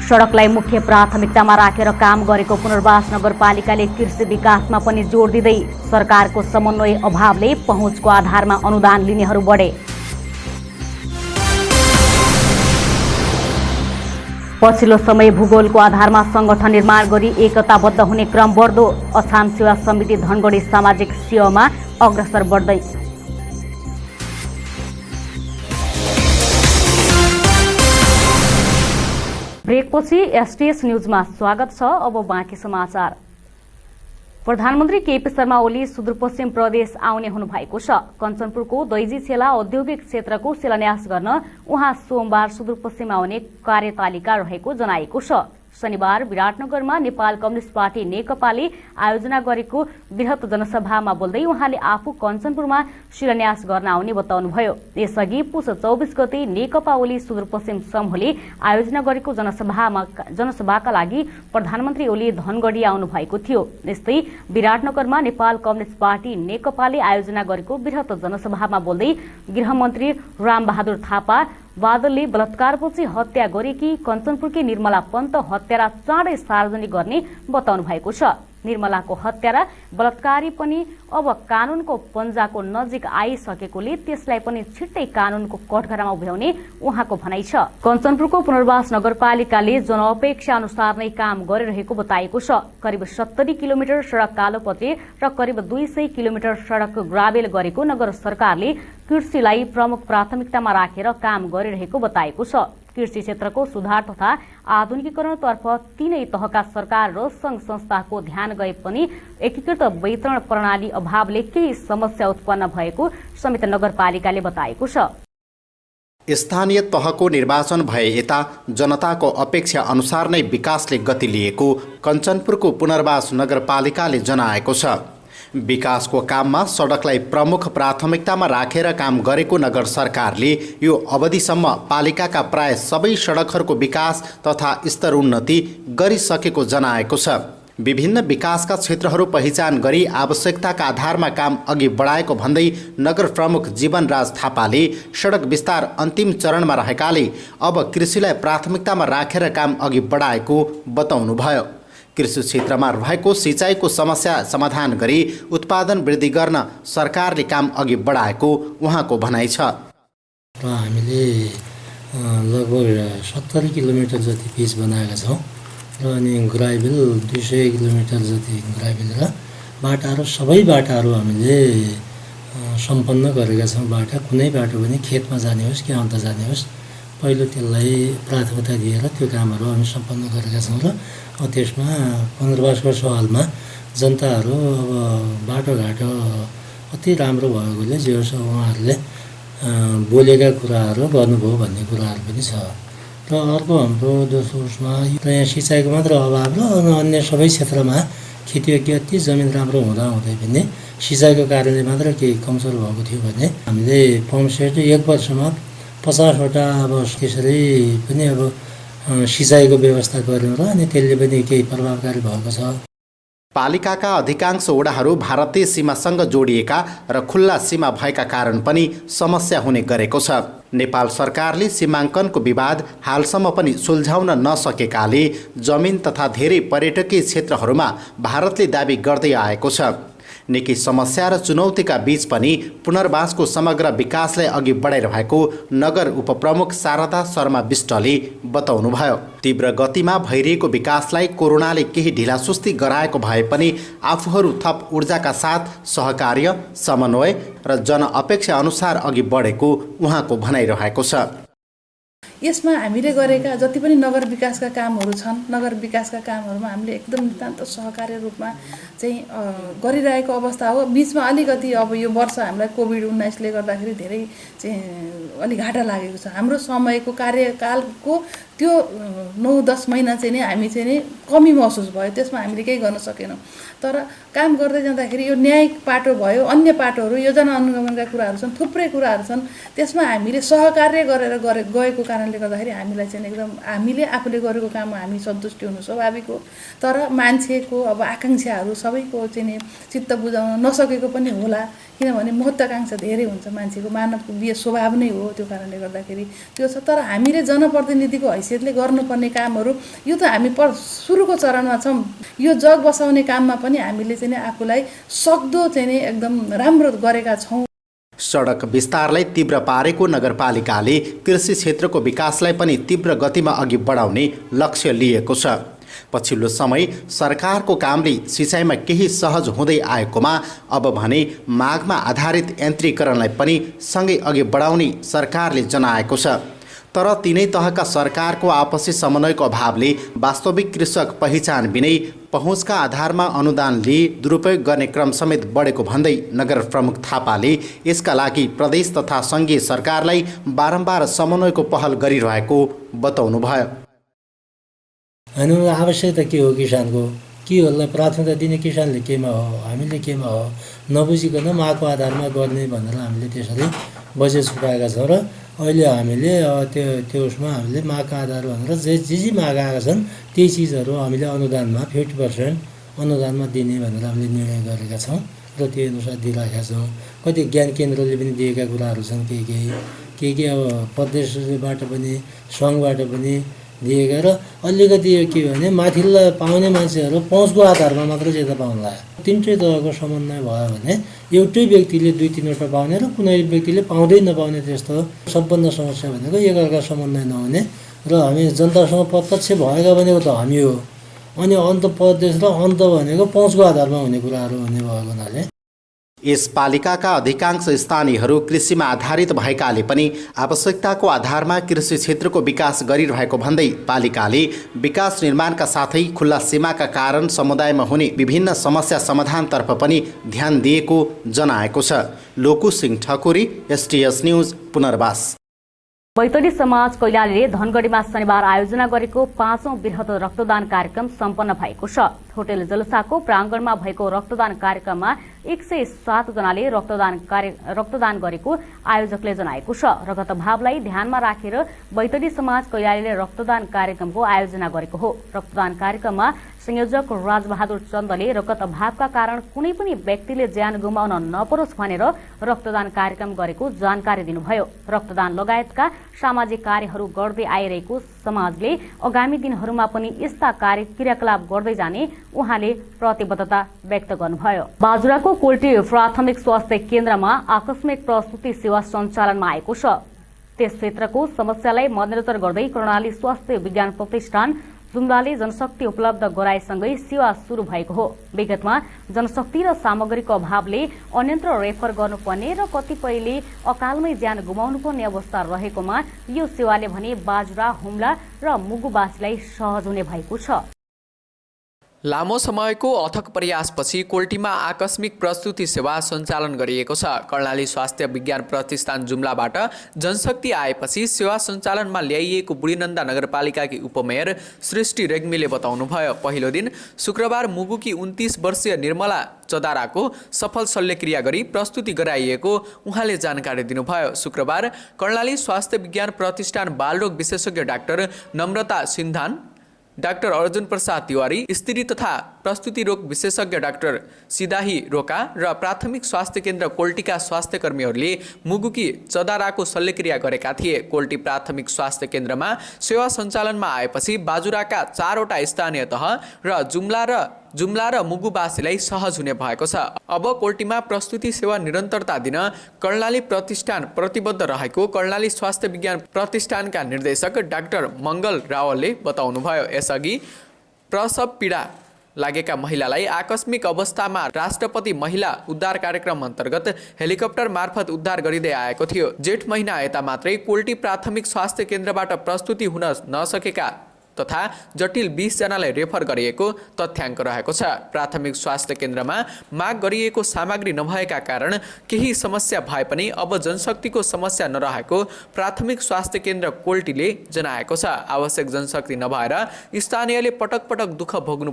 सडकलाई मुख्य प्राथमिकतामा राखेर काम गरेको पुनर्वास नगरपालिकाले कृषि विकासमा पनि जोड दिँदै सरकारको समन्वय अभावले पहुँचको आधारमा अनुदान लिनेहरू बढे। पछिल्लो समय भूगोलको आधारमा संगठन निर्माण गरी एकताबद्ध हुने क्रम बढ्दो। अछाम सेवा समिति धनगढी सामाजिक सेवामा अग्रसर बढ्दै। ब्रेकपछि एसटीएस न्यूजमा स्वागत छ। अब बाँकी समाचार। प्रधानमन्त्री केपी शर्मा ओली सुदूरपश्चिम प्रदेश आउने हुनुभएको छ। कञ्चनपुरको दैजी छेला औद्योगिक क्षेत्रको शिलान्यास गर्न उहाँ सोमबार सुदूरपश्चिम आउने कार्यतालिका रहेको जनाएको छ। शनिबार विराटनगरमा नेपाल कम्युनिस्ट पार्टी नेकपाले आयोजना गरेको वृहत जनसभामा बोल्दै उहाँले आफू कञ्चनपुरमा शिलान्यास गर्न आउने बताउनुभयो। यसअघि पुष 24 गते नेकपा ओली सुदूरपश्चिम समूहले आयोजना गरेको जनसभाका लागि प्रधानमन्त्री ओली धनगढी आउनु भएको थियो। यस्तै विराटनगरमा नेपाल कम्युनिस्ट पार्टी नेकपाले आयोजना गरेको वृहत जनसभामा बोल्दै गृहमन्त्री रामबहादुर थापा बादलले बलात्कारपछि हत्या गरेकी कञ्चनपुरकी निर्मला पन्त हत्यारा चाँडै सार्वजनिक गर्ने बताउनु भएको छ। निर्मलाको हत्या र बलात्कारी पनि अब कानूनको पन्जाको नजिक आइसकेकोले त्यसलाई पनि छिट्टै कानूनको कठघरामा उभ्याउने उहाँको भनाइ छ। कञ्चनपुरको पुनर्वास नगरपालिकाले जनअपेक्षा अनुसार नै काम गरिरहेको बताएको छ। करिब 70 किलोमिटर सड़क कालोपत्रे र करिब 200 किलोमिटर सड़क ग्रावेल गरेको नगर सरकारले कृषिलाई प्रमुख प्राथमिकतामा राखेर काम गरिरहेको बताएको छ। कृषि क्षेत्रको सुधार तथा आधुनिकीकरणतर्फ तीनै तहका सरकार र संघ संस्थाको ध्यान गए पनि एकीकृत वितरण प्रणाली अभावले केही समस्या उत्पन्न भएको समेत नगरपालिकाले बताएको छ। स्थानीय तहको निर्वाचन भए यता जनताको अपेक्षा अनुसार नै विकासले गति लिएको कञ्चनपुरको पुनर्वास नगरपालिकाले जनाएको छ। विकासको काममा सडकलाई प्रमुख प्राथमिकतामा राखेर काम गरेको नगर सरकारले यो अवधिसम्म पालिकाका प्राय सबै सडकहरूको विकास तथा स्तरोन्नति गरिसकेको जनाएको छ। विभिन्न विकासका क्षेत्रहरू पहिचान गरी आवश्यकताका आधारमा काम अघि बढाएको भन्दै नगर प्रमुख जीवनराज थापाले सडक विस्तार अन्तिम चरणमा रहेकाले अब कृषिलाई प्राथमिकतामा राखेर काम अघि बढाएको बताउनुभयो। कृषि क्षेत्रमा रहेको सिँचाइको समस्या समाधान गरी उत्पादन वृद्धि गर्न सरकारले काम अघि बढाएको उहाँको भनाइ छ। र हामीले लगभग 70 किलोमिटर जति पिच बनाएका छौँ र अनि ग्राइभल 200 किलोमिटर जति ग्राइभल र बाटाहरू सबै बाटाहरू हामीले सम्पन्न गरेका छौँ। बाटा कुनै बाटो पनि खेतमा जाने होस् कि अन्त जाने होस् पहिलो त्यसलाई प्राथमिकता दिएर त्यो कामहरू हामी सम्पन्न गरेका छौँ र त्यसमा पुनर्वासको सवालमा जनताहरू अब बाटोघाटो अति राम्रो भएकोले जे होस् उहाँहरूले बोलेका कुराहरू गर्नुभयो भन्ने कुराहरू पनि छ। र अर्को हाम्रो दोस्रो उसमा यहाँ सिँचाइको मात्र अभाव र अन्य सबै क्षेत्रमा खेतीयोग्य अति जमिन राम्रो हुँदाहुँदै पनि सिँचाइको कारणले मात्र केही कमजोर भएको थियो भने हामीले पम्प सेट 1 वर्षमा 50वटा अब त्यसरी पनि अब सिँचाइको व्यवस्था गर्यौँ र अनि त्यसले पनि केही प्रभावकारी भएको छ। पालिकाका अधिकांश वडाहरू भारतीय सीमासँग जोडिएका र खुल्ला सीमा भएका कारण पनि समस्या हुने गरेको छ। नेपाल सरकारले सीमाङ्कनको विवाद हालसम्म पनि सुल्झाउन नसकेकाले जमिन तथा धेरै पर्यटकीय क्षेत्रहरूमा भारतले दाबी गर्दै आएको छ। निकै समस्या र चुनौतीका बीच पनि पुनर्वासको समग्र विकासलाई अघि बढाइरहेको नगर उपप्रमुख शारदा शर्मा विष्टले बताउनुभयो। तीव्र गतिमा भइरहेको विकासलाई कोरोनाले केही ढिलासुस्ती गराएको भए पनि आफूहरू थप ऊर्जाका साथ सहकार्य समन्वय र जनअपेक्षा अनुसार अघि बढेको उहाँको भनाइरहेको छ। यसमा हामीले गरेका जति पनि नगर विकासका कामहरू छन् नगर विकासका कामहरूमा हामीले एकदम नितान्त सहकार्य रूपमा चाहिँ गरिरहेको अवस्था हो। बीचमा अलिकति अब यो वर्ष हामीलाई कोभिड-19ले गर्दाखेरि धेरै चाहिँ अलि घाटा लागेको छ। हाम्रो समयको कार्यकालको त्यो 9-10 महिना चाहिँ नि हामी चाहिँ नि कमी महसुस भयो। त्यसमा हामीले केही गर्न सकेनौँ। तर काम गर्दै जाँदाखेरि यो न्यायिक पाटो भयो, अन्य पाटोहरू योजना अनुगमनका कुराहरू छन्, थुप्रै कुराहरू छन्। त्यसमा हामीले सहकार्य गरेर गएको कारणले गर्दाखेरि हामीलाई चाहिँ एकदम हामीले आफूले गरेको काममा हामी सन्तुष्टि हुनु स्वाभाविक हो। तर मान्छेको अब आकाङ्क्षाहरू सबैको चाहिँ नि चित्त बुझाउन नसकेको पनि होला, किनभने महत्त्वाकांक्षा धेरै हुन्छ मान्छेको, मानवको स्वभाव नै हो। त्यो कारणले गर्दाखेरि त्यो छ। तर हामीले जनप्रतिनिधिको हैसियतले गर्नुपर्ने कामहरू यो त हामी सुरुको चरणमा छौँ। यो जग बसाउने काममा पनि हामीले चाहिँ आफूलाई सक्दो चाहिँ नि एकदम राम्रो गरेका छौँ। सडक विस्तारलाई तीव्र पारेको नगरपालिकाले कृषि क्षेत्रको विकासलाई पनि तीव्र गतिमा अघि बढाउने लक्ष्य लिएको छ। पछिल्लो समय सरकारको कामले सिँचाइमा केही सहज हुँदै आएकोमा अब भने मागमा आधारित यन्त्रीकरणलाई पनि सँगै अघि बढाउने सरकारले जनाएको छ। तर तीनै तहका सरकारको आपसी समन्वयको अभावले वास्तविक कृषक पहिचान बिनै पहुँचका आधारमा अनुदान लिए दुरुपयोग गर्ने क्रम समेत बढेको भन्दै नगर प्रमुख थापाले यसका लागि प्रदेश तथा सङ्घीय सरकारलाई बारम्बार समन्वयको पहल गरिरहेको बताउनुभयो। होइन आवश्यकता के हो किसानको, के होला प्राथमिकता दिने किसानले केमा हो, हामीले केमा हो नबुझिकन मागको आधारमा गर्ने भनेर हामीले त्यसरी बजेट छुटाएका छौँ। र अहिले हामीले त्यो उसमा हामीले मागका आधार भनेर जे माग आएका छन् त्यही चिजहरू हामीले अनुदानमा 50% अनुदानमा दिने भनेर हामीले निर्णय गरेका छौँ र त्यही अनुसार दिइरहेका छौँ। कति ज्ञान केन्द्रले पनि दिएका कुराहरू छन्, के अब प्रदेशबाट पनि सङ्घबाट पनि दिएका र अलिकति यो के भने माथिल्ला पाउने मान्छेहरू पहुँचको आधारमा मात्रै ज्यादा पाउनु लाग्यो। तिनटै तहको समन्वय भयो भने एउटै व्यक्तिले 2-3वटा पाउने र कुनै व्यक्तिले पाउँदै नपाउने त्यस्तो सबभन्दा समस्या भनेको एकअर्का समन्वय नहुने र हामी जनतासँग प्रत्यक्ष भएका भनेको त हामी हो, अनि अन्त प्रदेश र अन्त भनेको पहुँचको आधारमा हुने कुराहरू हुने भएको हुनाले यस पालिकाका अधिकांश स्थानीयहरू कृषिमा आधारित भएकाले पनि आवश्यकताको आधारमा कृषि क्षेत्रको विकास गरिरहेको भन्दै पालिकाले विकास निर्माणका साथै खुल्ला सीमाका कारण समुदायमा हुने विभिन्न समस्या समाधानतर्फ पनि ध्यान दिएको जनाएको छ। लोकु सिंह ठकुरी, STS न्यूज, पुनर्वास। बैतडी समाज कैलालीले धनगढीमा शनिबार आयोजना गरेको 5औं बृहत रक्तदान कार्यक्रम सम्पन्न भएको छ। होटल जलसाको प्राङ्गणमा भएको रक्तदान कार्यक्रममा 107 जनाले रक्तदान गरेको आयोजकले जनाएको छ। रगत भावलाई ध्यानमा राखेर बैतडी समाज कैलालीले रक्तदान कार्यक्रमको आयोजना गरेको हो। रक्तदान कार्यक्रममा संयोजक राजबहादुर चन्दले रगत अभावका कारण कुनै पनि व्यक्तिले ज्यान गुमाउन नपरोस् भनेर रक्तदान कार्यक्रम गरेको जानकारी दिनुभयो। रक्तदान लगायतका सामाजिक कार्यहरू गर्दै आइरहेको समाजले आगामी दिनहरूमा पनि यस्ता क्रियाकलाप गर्दै जाने उहाँले प्रतिबद्धता व्यक्त गर्नुभयो। बाजुराको कोल्टी प्राथमिक स्वास्थ्य केन्द्रमा आकस्मिक प्रस्तुति सेवा सञ्चालनमा आएको छ। त्यस क्षेत्रको समस्यालाई मध्यनजर गर्दै कर्णाली स्वास्थ्य विज्ञान प्रतिष्ठान जुम्लाले जनशक्ति उपलब्ध गराएसँगै सेवा सुरु भएको हो। विगतमा जनशक्ति र सामग्रीको अभावले अन्यत्र रेफर गर्नुपर्ने र कतिपयले अकालमै ज्यान गुमाउनुपर्ने अवस्था रहेकोमा यो सेवाले भने बाजुरा, हुम्ला र मुगुबासीलाई सहज हुने भएको छ। लामो समयको अथक प्रयासपछि कोल्टीमा आकस्मिक प्रस्तुति सेवा सञ्चालन गरिएको छ। कर्णाली स्वास्थ्य विज्ञान प्रतिष्ठान जुम्लाबाट जनशक्ति आएपछि सेवा सञ्चालनमा ल्याइएको बुढीनन्दा नगरपालिकाकी उपमेयर सृष्टि रेग्मीले बताउनुभयो। पहिलो दिन शुक्रबार मुगुकी 29 वर्षीय निर्मला चदाराको सफल शल्यक्रिया गरी प्रस्तुति गराइएको उहाँले जानकारी दिनुभयो। शुक्रबार कर्णाली स्वास्थ्य विज्ञान प्रतिष्ठान बालरोग विशेषज्ञ डाक्टर नम्रता सिन्धान, डाक्टर अर्जुन प्रसाद तिवारी, स्त्री तथा प्रस्तुति रोग विशेषज्ञ डाक्टर सिदाही रोका र प्राथमिक स्वास्थ्य केन्द्र कोल्टीका स्वास्थ्य कर्मीहरूले मुगुकी चदाराको शल्यक्रिया गरेका थिए। कोल्टी प्राथमिक स्वास्थ्य केन्द्रमा सेवा सञ्चालनमा आएपछि बाजुराका 4वटा स्थानीय तह र जुम्ला र मुगुबासीलाई सहज हुने भएको छ। अब कोल्टीमा प्रस्तुति सेवा निरन्तरता दिन कर्णाली प्रतिष्ठान प्रतिबद्ध रहेको कर्णाली स्वास्थ्य विज्ञान प्रतिष्ठानका निर्देशक डाक्टर मङ्गल रावलले बताउनुभयो। यसअघि प्रसव पीडा लागेका महिलालाई आकस्मिक अवस्थामा राष्ट्रपति महिला उद्धार कार्यक्रम अन्तर्गत हेलिकप्टर मार्फत उद्धार गरिँदै आएको थियो। जेठ महिना यता मात्रै कोल्टी प्राथमिक स्वास्थ्य केन्द्रबाट प्रस्तुति हुन नसकेका तथा जटिल 20 जनालाई रेफर गरिएको तथ्याङ्क रहेको छ। प्राथमिक स्वास्थ्य केन्द्रमा माग गरिएको सामग्री नभएका कारण केही समस्या भए पनि अब जनशक्तिको समस्या नरहेको प्राथमिक स्वास्थ्य केन्द्र कोल्टीले जनाएको छ। आवश्यक जनशक्ति नभएर स्थानीयले पटक पटक दुःख भोग्नु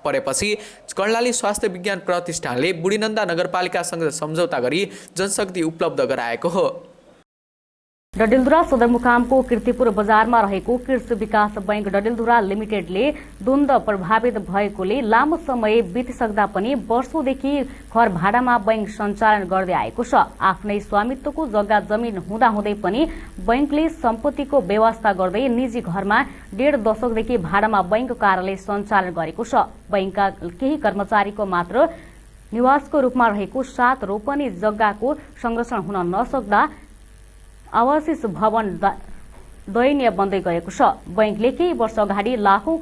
परेपछि कर्णाली स्वास्थ्य विज्ञान प्रतिष्ठानले बुढीनन्दा नगरपालिकासँग सम्झौता गरी जनशक्ति उपलब्ध गराएको हो। डडेलधुरा सदरमुकामको कीर्तिपुर बजारमा रहेको कृषि विकास बैंक डडेलधुरा लिमिटेडले द्वन्द्व प्रभावित भएकोले लामो समय बितिसक्दा पनि वर्षौंदेखि घर भाडामा बैंक सञ्चालन गर्दै आएको छ। आफ्नै स्वामित्वको जग्गा जमिन हुँदाहुँदै पनि बैंकले सम्पत्तिको व्यवस्था गर्दै निजी घरमा 1.5 दशकदेखि भाडामा बैंक कार्यालय सञ्चालन गरेको छ। बैंकका केही कर्मचारीको मात्र निवासको रूपमा रहेको 7 रोपनी जग्गाको संरक्षण हुन नसक्दा आवासीय भवन दयनीय बन्दै गएको छ। बैंकले केही वर्ष अगाडि लाखौं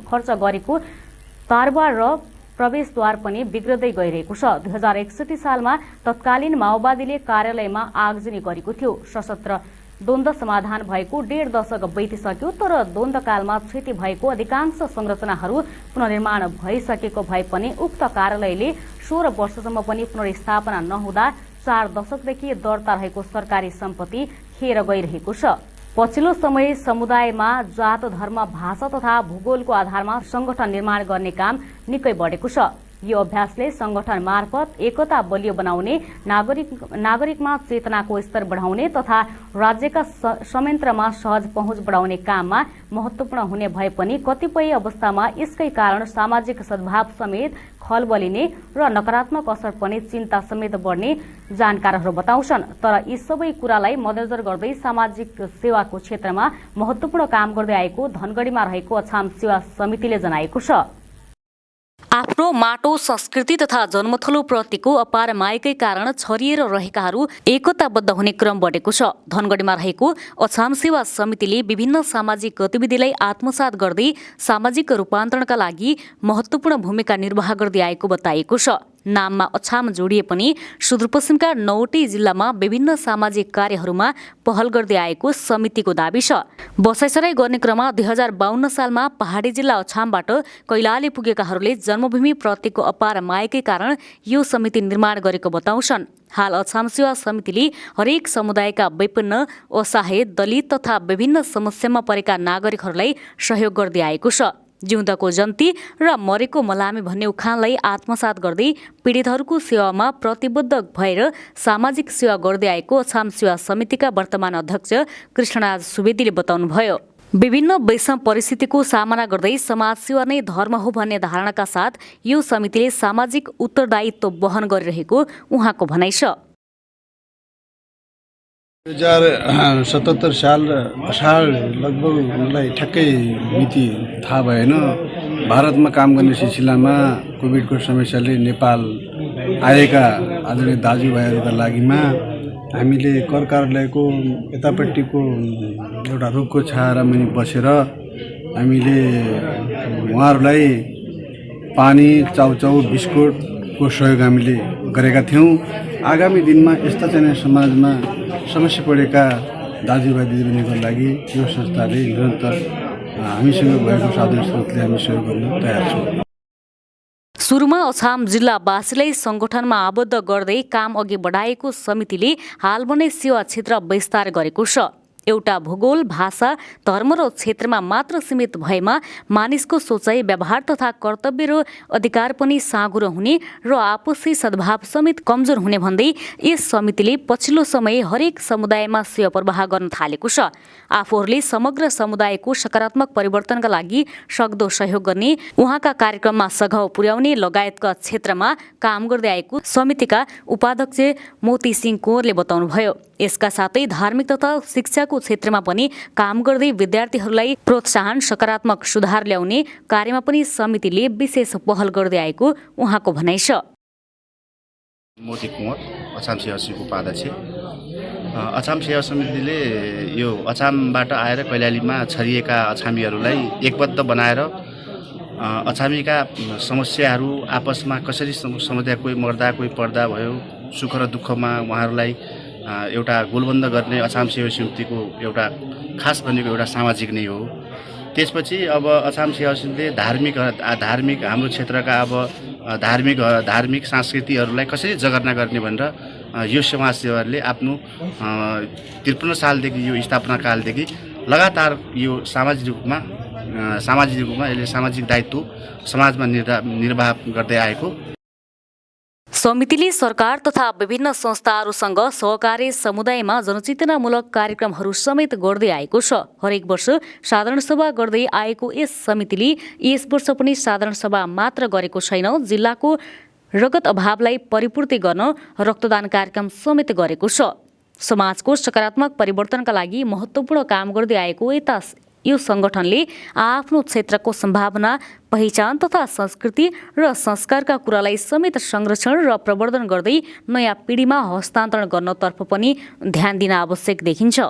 खर्च गरेको तारबार र प्रवेशद्वार पनि बिग्रदै गइरहेको छ। 2061 सालमा तत्कालीन माओवादीले कार्यालयमा आगजनी गरेको थियो। सशस्त्र द्वन्द्व समाधान भएको 1.5 दशक बितिसक्यो, तर द्वन्द्वकालमा क्षति भएको अधिकांश संरचनाहरू पुनर्निर्माण भइसकेको भए पनि उक्त कार्यालयले 16 वर्षसम्म पनि पुनर्स्थापना नहुँदा 4 दशकदेखि दर्ता रहेको सरकारी सम्पत्ति खेर गइरहेको छ। पछिल्लो समय समुदायमा जात, धर्म, भाषा तथा भूगोलको आधारमा संगठन निर्माण गर्ने काम निकै बढेको छ। यो अभ्यासले संगठन मार्फत एकता बलियो बनाउने, नागरिकमा चेतनाको स्तर बढाउने तथा राज्यका संयन्त्रमा सहज पहुँच बढाउने काममा महत्वपूर्ण हुने भए पनि कतिपय अवस्थामा यसकै कारण सामाजिक सद्भाव समेत खलबलिने र नकारात्मक असर पनि चिन्ता समेत बढ्ने जानकारहरू बताउँछन्। तर यी सबै कुरालाई मध्यनजर गर्दै सामाजिक सेवाको क्षेत्रमा महत्वपूर्ण काम गर्दै आएको धनगढीमा रहेको अछाम सेवा समितिले जनाएको छ। आफ्नो माटो, संस्कृति तथा जन्मथलो प्रतिको अपार मायाकै कारण छरिएर रहेकाहरू एकताबद्ध हुने क्रम बढेको छ। धनगढीमा रहेको अछाम सेवा समितिले विभिन्न सामाजिक गतिविधिलाई आत्मसात गर्दै सामाजिक रूपान्तरणका लागि महत्वपूर्ण भूमिका निर्वाह गर्दै आएको बताइएको छ। नाममा अछाम जोडिए पनि सुदूरपश्चिमका 9वटै जिल्लामा विभिन्न सामाजिक कार्यहरूमा पहल गर्दै आएको समितिको दाबी छ। बसाइसराई गर्ने क्रममा 2052 सालमा पहाडी जिल्ला अछामबाट कैलाली पुगेकाहरूले जन्मभूमि प्रतिको अपार मायाकै कारण यो समिति निर्माण गरेको बताउँछन्। हाल अछाम सेवा समितिले हरेक समुदायका विपन्न, असहाय, दलित तथा विभिन्न समस्यामा परेका नागरिकहरूलाई सहयोग गर्दै आएको छ। जिउँदाको जन्ती र मरेको मलामी भन्ने उखानलाई आत्मसात गर्दै पीडितहरूको सेवामा प्रतिबद्ध भएर सामाजिक सेवा गर्दै आएको अछाम सेवा समितिका वर्तमान अध्यक्ष कृष्णराज सुवेदीले बताउनुभयो। विभिन्न विषम परिस्थितिको सामना गर्दै समाज सेवा नै धर्म हो भन्ने धारणाका साथ यो समितिले सामाजिक उत्तरदायित्व वहन गरिरहेको उहाँको भनाइ छ। 2077 साल असाढ लगभग मलाई ठ्याक्कै मिति थाहा भएन। भारतमा काम गर्ने सिलसिलामा कोभिडको समस्याले नेपाल आएका आदरणीय दाजुभाइहरूका लागिमा हामीले कर कार्यालयको यतापट्टिको एउटा रुखको छायामा मुनि बसेर हामीले उहाँहरूलाई पानी, चाउचाउ, बिस्कुटको सहयोग हामीले गरेका थियौँ। आगामी दिनमा यस्ता चाहिँ समाजमा समस्या परेका दाजुभाइ दिदीबहिनीको लागि यो संस्थाले निरन्तर हामीसँग भएको साधन स्रोतले हामी सहयोग गर्न तयार छौँ। सुरुमा अछाम जिल्लावासीलाई संगठनमा आबद्ध गर्दै काम अघि बढाएको समितिले हाल भने सेवा क्षेत्र विस्तार गरेको छ। एउटा भूगोल, भाषा, धर्म र क्षेत्रमा मात्र सीमित भएमा मानिसको सोचाइ, व्यवहार तथा कर्तव्य र अधिकार पनि साँगुरो हुने र आपसी सद्भाव समेत कमजोर हुने भन्दै यस समितिले पछिल्लो समय हरेक समुदायमा सेवा प्रवाह गर्न थालेको छ। आफूहरूले समग्र समुदायको सकारात्मक परिवर्तनका लागि सक्दो सहयोग गर्ने, उहाँका कार्यक्रममा सघाउ पुर्याउने लगायतका क्षेत्रमा काम गर्दै आएको समितिका उपाध्यक्ष मोती सिंह कोरले बताउनुभयो। यसका साथै धार्मिक तथा शिक्षाको क्षेत्रमा पनि काम गर्दै विद्यार्थीहरूलाई प्रोत्साहन, सकारात्मक सुधार ल्याउने कार्यमा पनि समितिले विशेष पहल गर्दै आएको उहाँको भनाइ छ। मोती कुँवर, अछाम सेवा समितिको उपाध्यक्ष। अछाम सेवा समितिले यो अछामबाट आएर कैलालीमा छरिएका अछामीहरूलाई एकबद्ध बनाएर अछामीका समस्याहरू आपसमा कसरी समुदाय कोही मर्दा कोही पर्दा भयो, सुख र दुःखमा उहाँहरूलाई एउटा गोलबन्द गर्ने अछाम सेवा समितिको एउटा खास भनेको एउटा सामाजिक नै हो। त्यसपछि अब अछाम सेवा समितिले धार्मिक हाम्रो क्षेत्रका अब धार्मिक संस्कृतिहरूलाई कसरी जगर्ना गर्ने भनेर यो समाज सेवाले आफ्नो 53 सालदेखि यो स्थापना कालदेखि लगातार यो सामाजिक रूपमा यसले सामाजिक दायित्व समाजमा निर्वाह गर्दै आएको। समितिले सरकार तथा विभिन्न संस्थाहरूसँग सहकारी समुदायमा जनचेतनामूलक कार्यक्रमहरू समेत गर्दै आएको छ। हरेक वर्ष साधारण सभा गर्दै आएको यस समितिले यस वर्ष पनि साधारण सभा मात्र गरेको छैन, जिल्लाको रगत अभावलाई परिपूर्ति गर्न रक्तदान कार्यक्रम समेत गरेको छ। समाजको सकारात्मक परिवर्तनका लागि महत्त्वपूर्ण काम गर्दै आएको यो संगठनले आफ्नो क्षेत्रको सम्भावना, पहिचान तथा संस्कृति र संस्कारका कुरालाई समेत संरक्षण र प्रवर्धन गर्दै नयाँ पिढीमा हस्तान्तरण गर्नतर्फ पनि ध्यान दिन आवश्यक देखिन्छ।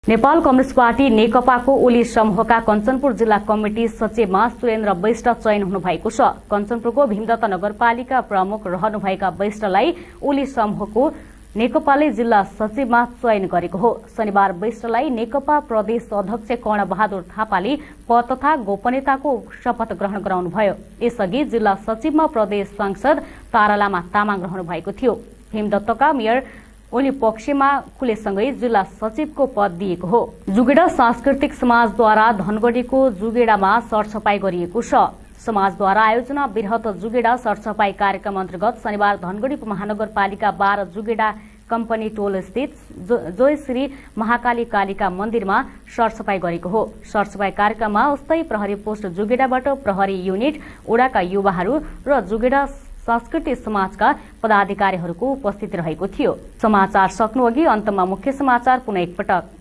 नेपाल कम्युनिस्ट पार्टी नेकपाको ओली समूहका कञ्चनपुर जिल्ला कमिटी सचिवमा सुरेन्द्र वैष्ट चयन हुनुभएको छ। कञ्चनपुरको भीमदत्त नगरपालिका प्रमुख रहनुभएका वैष्टलाई ओली समूहको नेकपाले जिल्ला सचिवमा चयन गरेको हो। शनिबार वैष्टलाई नेकपा प्रदेश अध्यक्ष कर्णबहादुर थापाले पद तथा गोपनीयताको शपथ ग्रहण गराउनुभयो। यसअघि जिल्ला सचिवमा प्रदेश सांसद तारालामा तामाङ रहनु भएको थियो। भीमदत्तका मेयर ओली पक्षमा खुलेसँगै जिल्ला सचिवको पद दिएको हो। जुगेडा सांस्कृतिक समाजद्वारा धनगढीको जुगेडामा सरसफाई गरिएको छ। समाजद्वारा आयोजना बृहत जुगेडा सरसफाई कार्यक्रम अन्तर्गत शनिबार धनगढी उपमहानगरपालिका 12 जुगेडा कम्पनी टोल स्थित जोयश्री महाकाली कालिका मन्दिरमा सरसफाई गरेको हो। सरसफाई कार्यक्रममा उस्तै प्रहरी पोस्ट जुगेडाबाट प्रहरी युनिट ओडाका युवाहरू र जुगेडा संस्कृति समाजका पदाधिकारीहरूको उपस्थिति रहेको थियो। समाचार सक्नु अघि अन्तमा मुख्य समाचार पुनः एकपटक।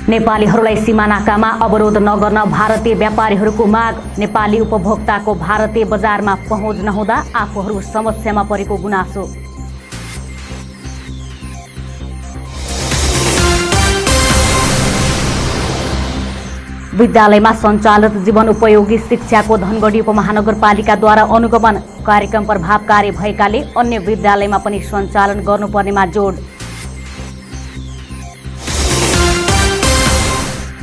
नेपालीहरूलाई सीमानाकामा अवरोध नगर्न भारतीय व्यापारीहरूको माग। नेपाली उपभोक्ताको भारतीय बजारमा पहुँच नहुँदा आफूहरू समस्यामा परेको गुनासो। विद्यालयमा सञ्चालित जीवन उपयोगी शिक्षाको धनगढी उपमहानगरपालिकाद्वारा अनुगमन कार्यक्रम प्रभावकारी भएकाले अन्य विद्यालयमा पनि सञ्चालन गर्नुपर्नेमा जोड।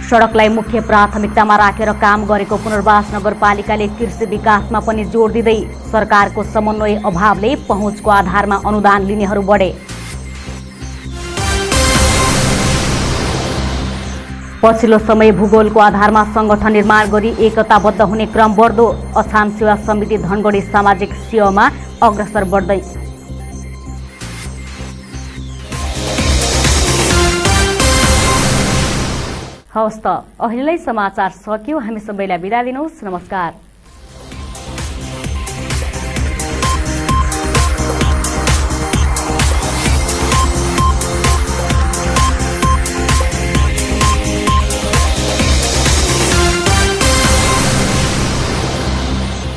सडकलाई मुख्य प्राथमिकतामा राखेर काम गरेको पुनर्वास नगरपालिकाले कृषि विकासमा पनि जोड दिँदै सरकारको समन्वय अभावले पहुँचको आधारमा अनुदान लिनेहरू बढे। पछिल्लो समय भूगोलको आधारमा संगठन निर्माण गरी एकताबद्ध हुने क्रम बढ्दो। अछाम सेवा समिति धनगढी सामाजिक सेवामा अग्रसर बढ्दै। हवस् त अहिलेलाई समाचार सकियो। हामी सबैलाई बिदा दिनुहोस्। नमस्कार।